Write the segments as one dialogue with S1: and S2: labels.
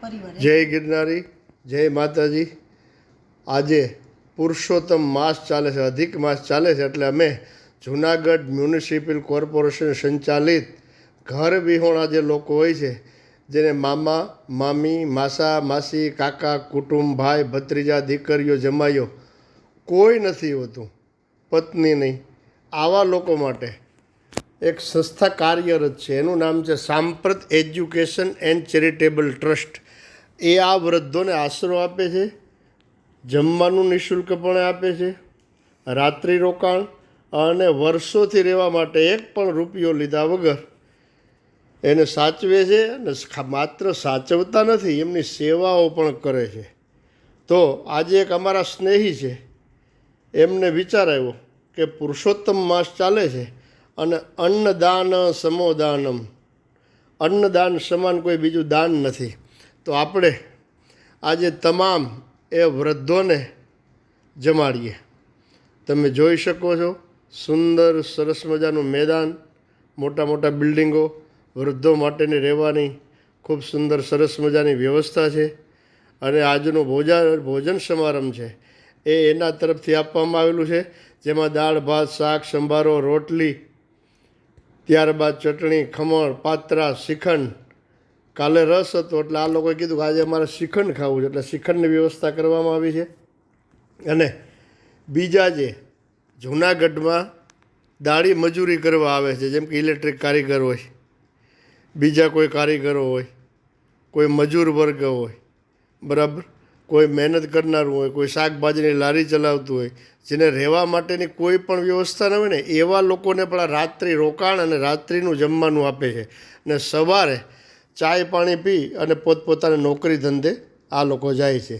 S1: જય ગિરનારી, જય માતાજી। આજે પુરુષોત્તમ માસ ચાલે છે, અધિક માસ ચાલે છે, એટલે અમે જુનાગઢ મ્યુનિસિપલ કોર્પોરેશન સંચાલિત ઘર વિહોણા જે લોકો હોય છે, જેને મામા મામી માસા માસી કાકા કુટુંબ ભાઈ ભત્રીજા દીકરીઓ જમાઈઓ કોઈ નથી હોતું, પત્ની નહીં, આવા લોકો માટે એક સંસ્થા કાર્યરત છે। એનું નામ છે સાંપ્રત એજ્યુકેશન એન્ડ ચેરિટેબલ ટ્રસ્ટ। એ આ વૃદ્ધોને આશરો આપે છે, જમવાનું નિઃશુલ્કપણે આપે છે, રાત્રિ રોકાણ અને વર્ષોથી રહેવા માટે એક પણ રૂપિયો લીધા વગર એને સાચવે છે અને માત્ર સાચવતા નથી, એમની સેવાઓ પણ કરે છે। તો આજે એક અમારા સ્નેહી છે, એમને વિચાર આવ્યો કે પુરુષોત્તમ માસ ચાલે છે અને અન્નદાન સમોદાનમ, અન્નદાન સમાન કોઈ બીજું દાન નથી, તો આપણે આજે તમામ એ વૃદ્ધોને જમાડીએ। તમે જોઈ શકો છો સુંદર સરસ મજાનું મેદાન, મોટા મોટા બિલ્ડિંગો, વૃદ્ધો માટેની રહેવાની ખૂબ સુંદર સરસ મજાની વ્યવસ્થા છે અને આજનો ભોજન સમારંભ છે એ એના તરફથી આપવામાં આવેલું છે, જેમાં દાળ ભાત શાક સંભારો રોટલી, ત્યારબાદ ચટણી ખમણ પાત્રા શ્રીખંડ, કાલે રસ હતો એટલે આ લોકોએ કીધું કે આજે અમારે શ્રીખંડ ખાવું છે એટલે શ્રીખંડની વ્યવસ્થા કરવામાં આવી છે। અને બીજા જે જૂનાગઢમાં દાળી મજૂરી કરવા આવે છે, જેમ કે ઇલેક્ટ્રિક કારીગર હોય, બીજા કોઈ કારીગરો હોય, કોઈ મજૂર વર્ગ હોય, બરાબર, કોઈ મહેનત કરનારું હોય, કોઈ શાકભાજીની લારી ચલાવતું હોય, જેને રહેવા માટેની કોઈ પણ વ્યવસ્થા ન હોય ને, એવા લોકોને પણ આ રાત્રિ રોકાણ અને રાત્રિનું જમવાનું આપે છે અને સવારે ચાય પાણી પી અને પોતપોતાની નોકરી ધંધે આ લોકો જાય છે।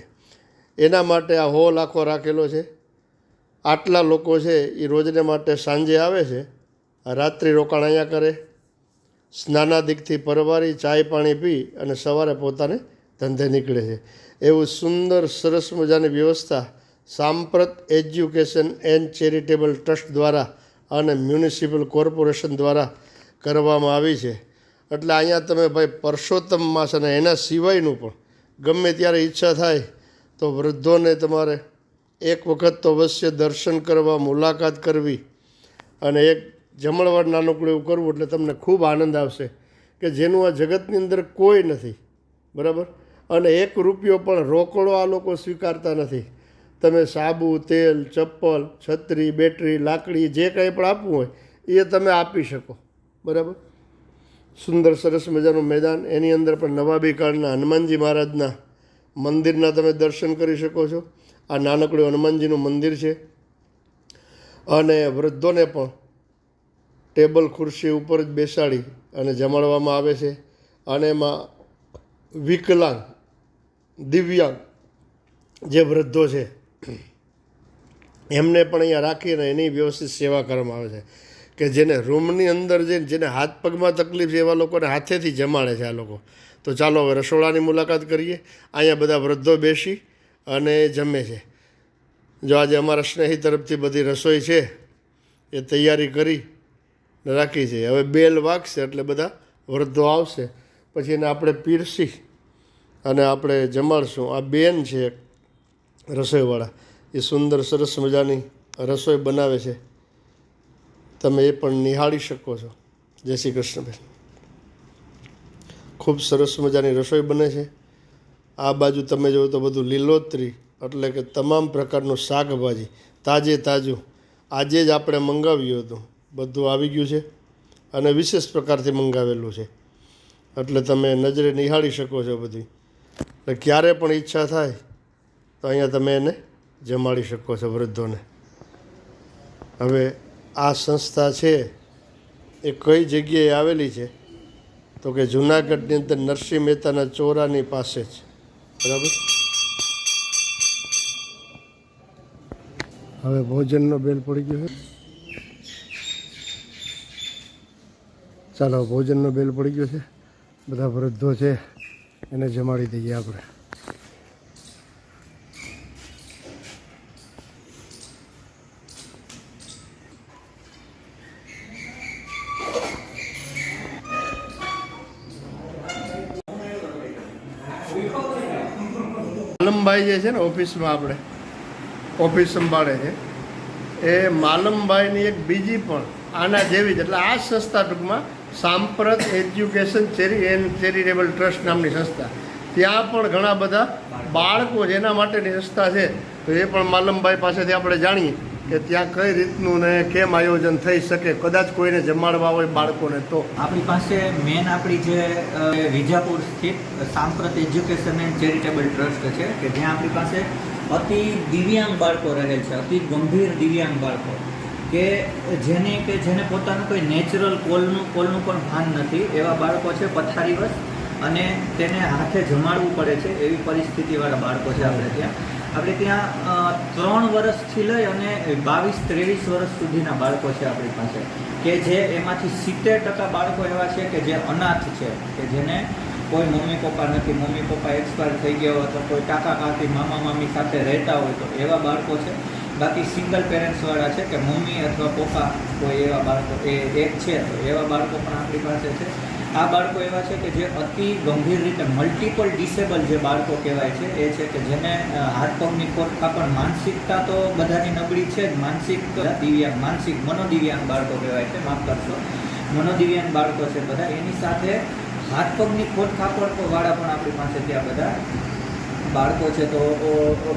S1: એના માટે આ હોલ આખો રાખેલો છે। આટલા લોકો છે એ રોજને માટે સાંજે આવે છે, રાત્રિ રોકાણ અહીંયા કરે, સ્નાનાદિકથી પરવારી ચાય પાણી પી અને સવારે પોતાને ધંધે નીકળે છે। એવું સુંદર સરસ મજાની વ્યવસ્થા સાંપ્રત એજ્યુકેશન એન્ડ ચેરિટેબલ ટ્રસ્ટ દ્વારા અને મ્યુનિસિપલ કોર્પોરેશન દ્વારા કરવામાં આવી છે। એટલે અહીંયા તમે ભાઈ પુરુષોત્તમ માસ અને એના સિવાયનું પણ ગમે ત્યારે ઈચ્છા થાય તો વૃદ્ધોને તમારે એક વખત તો અવશ્ય દર્શન કરવા, મુલાકાત કરવી અને એક જમણવાર નાનકડું એવું કરવું એટલે તમને ખૂબ આનંદ આવશે કે જેનું આ જગતની અંદર કોઈ નથી, બરાબર। અને એક રૂપિયો પણ રોકડો આ લોકો સ્વીકારતા નથી। તમે સાબુ તેલ ચપ્પલ છત્રી બેટરી લાકડી જે કંઈ પણ આપવું હોય એ તમે આપી શકો, બરાબર। સુંદર સરસ મજાનું મેદાન, એની અંદર પણ નવાબી કાળના હનુમાનજી મહારાજના મંદિરના તમે દર્શન કરી શકો છો। આ નાનકડું હનુમાનજીનું મંદિર છે અને વૃદ્ધોને પણ ટેબલ ખુરશી ઉપર જ બેસાડી અને જમાડવામાં આવે છે અને એમાં વિકલાંગ દિવ્યાંગ જે વૃદ્ધો છે એમને પણ અહીંયા રાખીને એની વ્યવસ્થિત સેવા કરવામાં આવે છે કે જેને રૂમની અંદર જેને હાથ પગમાં તકલીફ છે એવા લોકોને હાથેથી જમાડે છે આ લોકો। તો ચાલો હવે રસોડાની મુલાકાત કરીએ। અહીંયા બધા વૃદ્ધો બેસી અને જમે છે। જો આજે અમારા સ્નેહી તરફથી બધી રસોઈ છે એ તૈયારી કરી રાખી છે। હવે બેલ વાગશે એટલે બધા વૃદ્ધો આવશે, પછી એને આપણે પીરસી અને આપણે જમાડશું। આ બેન છે રસોઈવાળા, એ સુંદર સરસ મજાની રસોઈ બનાવે છે, તમે એ પણ નિહાળી શકો છો। જય શ્રી કૃષ્ણ બેન, ખૂબ સરસ મજાની રસોઈ બને છે। આ બાજુ તમે જુઓ તો બધું લીલોતરી એટલે કે તમામ પ્રકારનું શાકભાજી તાજે તાજું આજે જ આપણે મંગાવ્યું હતું, બધું આવી ગયું છે અને વિશેષ પ્રકારથી મંગાવેલું છે એટલે તમે નજરે નિહાળી શકો છો બધી। એટલે ક્યારે પણ ઈચ્છા થાય તો અહીંયા તમે એને જમાડી શકો છો વૃદ્ધોને। હવે આ સંસ્થા છે એ કઈ જગ્યાએ આવેલી છે તો કે જૂનાગઢની અંદર નરસિંહ મહેતાના ચોરાની પાસે જ, બરાબર। હવે ભોજનનો બેલ પડી ગયો છે, ચાલો ભોજનનો બેલ પડી ગયો છે, બધા વૃદ્ધો છે એને જમાડી દઈએ આપણે। માલમભાઈ જે છે ને ઓફિસમાં આપણે ઓફિસ સંભાળે છે એ માલમભાઈની એક બીજી પણ આના જેવી જ એટલે આ સંસ્થા ટૂંકમાં સાંપ્રત એજ્યુકેશન ચેરિટેબલ ટ્રસ્ટ નામની સંસ્થા ત્યાં પણ ઘણા બધા બાળકો જેના માટેની સંસ્થા છે તો એ પણ માલમભાઈ પાસેથી આપણે જાણીએ કે ત્યાં કઈ રીતનું ને કેમ આયોજન થઈ શકે કદાચ કોઈને જમાડવા હોય બાળકોને તો
S2: આપણી પાસે મેન આપણી જે વિજાપુર સ્થિત સાંપ્રત એજ્યુકેશન એન્ડ ચેરિટેબલ ટ્રસ્ટ છે કે જ્યાં આપણી પાસે અતિ દિવ્યાંગ બાળકો રહે છે, અતિ ગંભીર દિવ્યાંગ બાળકો કે જેને પોતાનું કોઈ નેચરલ કોલનું પણ ભાન નથી એવા બાળકો છે પથારીવશ અને તેને હાથે જમાડવું પડે છે એવી પરિસ્થિતિવાળા બાળકો છે આપણે ત્યાં 3 વર્ષથી લઈ અને 22-23 વર્ષ સુધીના બાળકો છે આપણી પાસે કે જે એમાંથી 70% બાળકો એવા છે કે જે અનાથ છે કે જેને કોઈ મમ્મી પપ્પા નથી, મમ્મી પપ્પા એક્સપાયર થઈ ગયા હોય તો કોઈ કાકા કાકી મામા મામી સાથે રહેતા હોય તો એવા બાળકો છે. બાકી સિંગલ પેરેન્ટ્સવાળા છે કે મમ્મી અથવા પપ્પા કોઈ એવા બાળકો એક છે તો એવા બાળકો પણ આપણી પાસે છે. આ બાળકો એવા છે કે જે અતિ ગંભીર રીતે મલ્ટિપલ ડિસેબલ જે બાળકો કહેવાય છે એ છે કે જેને હાથ પગની ખોટખા પણ માનસિકતા તો બધાની નબળી છે જ, માનસિક મનોદિવ્યાંગ બાળકો કહેવાય છે, માફ કરશો, મનોદિવ્યાંગ બાળકો છે બધા. એની સાથે હાથ પગની ખોટખાપણવાળા પણ આપણી પાસે ત્યાં બધા બાળકો છે. તો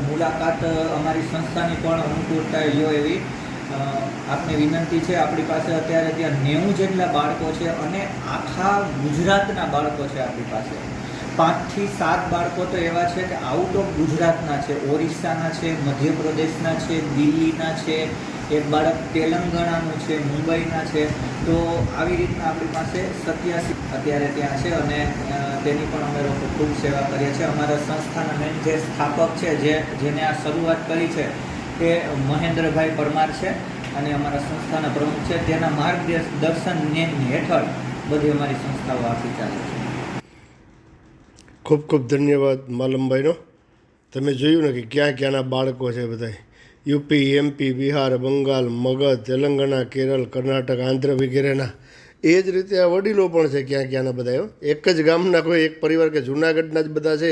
S2: મુલાકાત અમારી સંસ્થાની પણ અનુકૂળતા લ્યો એવી આપને વિનંતી છે. આપણી પાસે અત્યારે ત્યાં 90 જેટલા બાળકો છે અને આખા ગુજરાતના બાળકો છે આપણી પાસે. 5 થી 7 બાળકો તો એવા છે કે આઉટ ઓફ ગુજરાતના છે, ઓરિસ્સાના છે, મધ્યપ્રદેશના છે, દિલ્હીના છે, એક બાળક તેલંગાણાનું છે, મુંબઈના છે. તો આવી રીતના આપણી પાસે 87 અત્યારે ત્યાં છે અને તેની પણ અમે લોકો ખૂબ સેવા કરીએ છીએ. અમારા સંસ્થાના મેન જે સ્થાપક છે જેને આ શરૂઆત કરી છે એ મહેન્દ્રભાઈ પરમાર છે અને અમારા સંસ્થાના પ્રમુખ છે. તેના માર્ગદર્શન હેઠળ બધી અમારી સંસ્થાઓ આખી ચાલે છે.
S1: ખૂબ ખૂબ ધન્યવાદ માલમભાઈનો. તમે જોયું ને કે ક્યાં ક્યાંના બાળકો છે બધા, યુપી, એમપી, બિહાર, બંગાળ, મગધ, તેલંગાણા, કેરળ, કર્ણાટક, આંધ્ર વગેરેના. એ જ રીતે આ વડીલો પણ છે ક્યાં ક્યાંના બધા. એક જ ગામના કોઈ એક પરિવાર કે જૂનાગઢના જ બધા છે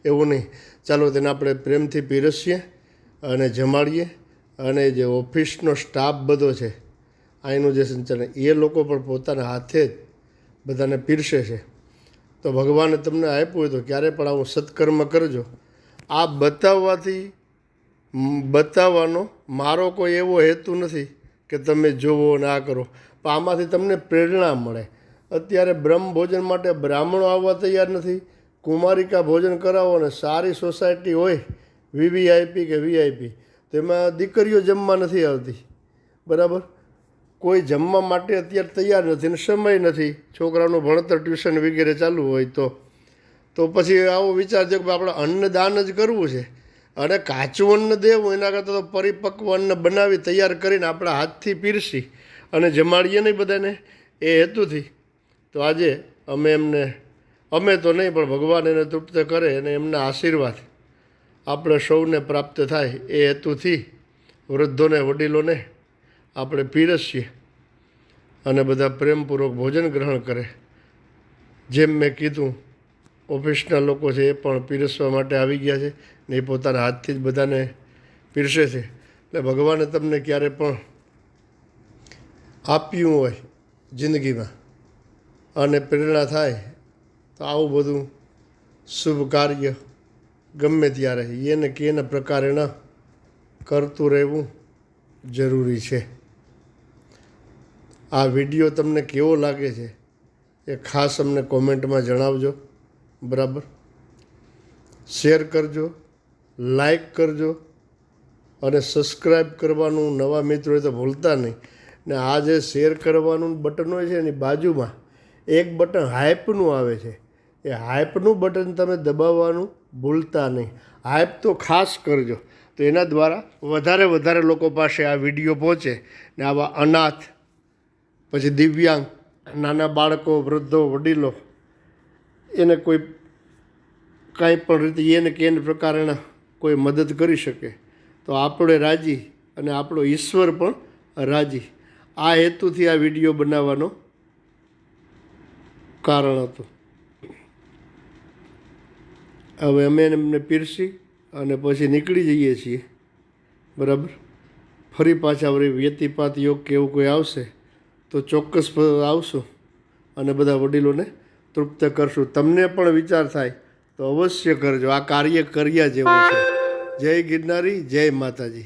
S1: એવું નહીં. ચાલો તેને આપણે પ્રેમથી પીરસીએ અને જમાડીએ. અને જે ઓફિસનો સ્ટાફ બધો છે અહીંનું જે સંચાલન એ લોકો પણ પોતાના હાથે જ બધાને પીરસે છે. તો ભગવાને તમને આપ્યું હોય તો ક્યારે પણ આવું સત્કર્મ કરજો. આ બતાવવાનો મારો કોઈ એવો હેતુ નથી કે તમે જોવો ને આ કરો, પણ આમાંથી તમને પ્રેરણા મળે. અત્યારે બ્રહ્મ ભોજન માટે બ્રાહ્મણો આવવા તૈયાર નથી. કુમારિકા ભોજન કરાવો ને સારી સોસાયટી હોય વીવીઆઈપી કે વીઆઈપી તેમાં દીકરીઓ જમવા નથી આવતી, બરાબર. કોઈ જમવા માટે અત્યારે તૈયાર નથી ને સમય નથી, છોકરાનું ભણતર ટ્યુશન વગેરે ચાલુ હોય તો પછી આવો વિચાર છે કે આપણે અન્નદાન જ કરવું છે અને કાચું અન્ન દેવું એના કરતાં તો પરિપક્વ અન્ન બનાવી તૈયાર કરીને આપણા હાથથી પીરસી અને જમાડીએ નહીં બધાને એ હેતુથી. તો આજે અમે તો નહીં પણ ભગવાન એને તૃપ્ત કરે અને એમના આશીર્વાદ આપણે સૌને પ્રાપ્ત થાય એ હેતુથી વૃદ્ધોને વડીલોને આપણે પીરસીએ અને બધા પ્રેમપૂર્વક ભોજન ગ્રહણ કરે. જેમ મેં કીધું ઓફિસના લોકો છે એ પણ પીરસવા માટે આવી ગયા છે ને એ પોતાના હાથથી જ બધાને પીરસે છે. એટલે ભગવાને તમને ક્યારે પણ આપ્યું હોય જિંદગીમાં અને પ્રેરણા થાય તો આવું બધું શુભ કાર્ય ગમે ત્યારે એને કે એના પ્રકારે ન કરતું રહેવું જરૂરી છે. આ વિડીયો તમને કેવો લાગે છે એ ખાસ અમને કોમેન્ટમાં જણાવજો, બરાબર. શેર કરજો, લાઈક કરજો અને સબસ્ક્રાઈબ કરવાનું નવા મિત્રો તો ભૂલતા નહીં. ને આ જે શેર કરવાનું બટન હોય છે એની બાજુમાં એક બટન હાઈપનું આવે છે, એ હાઈપનું બટન તમે દબાવવાનું ભૂલતા નહીં. હાઈપ તો ખાસ કરજો, તો એના દ્વારા વધારે લોકો પાસે આ વિડીયો પહોંચે ને આવા અનાથ, પછી દિવ્યાંગ, નાના બાળકો, વૃદ્ધો, વડીલો એને કોઈ કાંઈ પણ રીતે એને કે એને પ્રકારના કોઈ મદદ કરી શકે તો આપણે રાજી અને આપણો ઈશ્વર પણ રાજી. આ હેતુથી આ વિડીયો બનાવવાનો કારણ હતું. હવે અમે એમને પીરસી અને પછી નીકળી જઈએ છીએ. બરાબર. ફરી પાછા વળી વ્યતિપાત યોગ કે એવું કોઈ આવશે તો ચોક્કસ આવશું અને બધા વડીલોને તૃપ્ત કરશું. તમને પણ વિચાર થાય તો અવશ્ય કરજો. આ કાર્ય કર્યા જેવું છે. જય ગિરનારી, જય માતાજી.